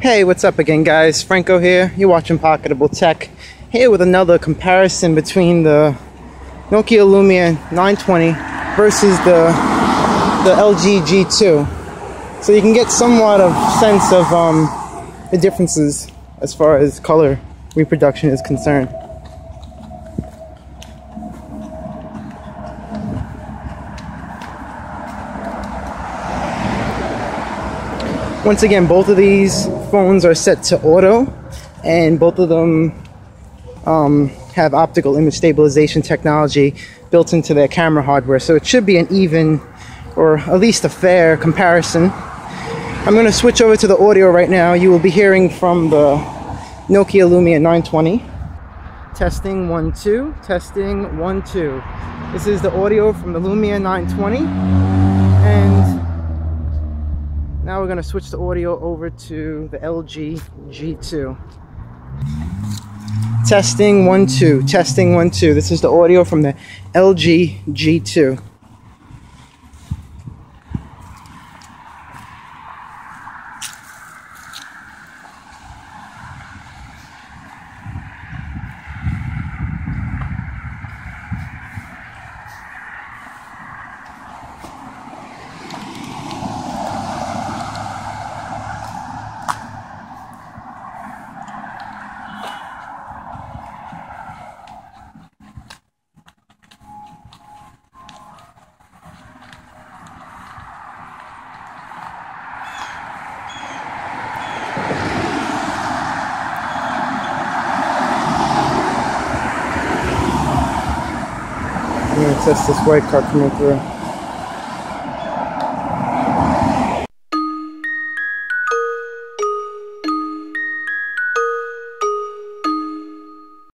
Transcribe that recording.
Hey, what's up again, guys? Franco here. You're watching Pocketable Tech. Here with another comparison between the Nokia Lumia 920 versus the LG G2. So you can get somewhat of sense of the differences as far as color reproduction is concerned. Once again, both of these phones are set to auto, and both of them have optical image stabilization technology built into their camera hardware, so it should be an even, or at least a fair comparison. I'm going to switch over to the audio right now. You will be hearing from the Nokia Lumia 920. Testing 1 2, testing 1 2. This is the audio from the Lumia 920, and now we're going to switch the audio over to the LG G2. Testing 1 2, testing 1 2. This is the audio from the LG G2. I'm going to test this white card coming through.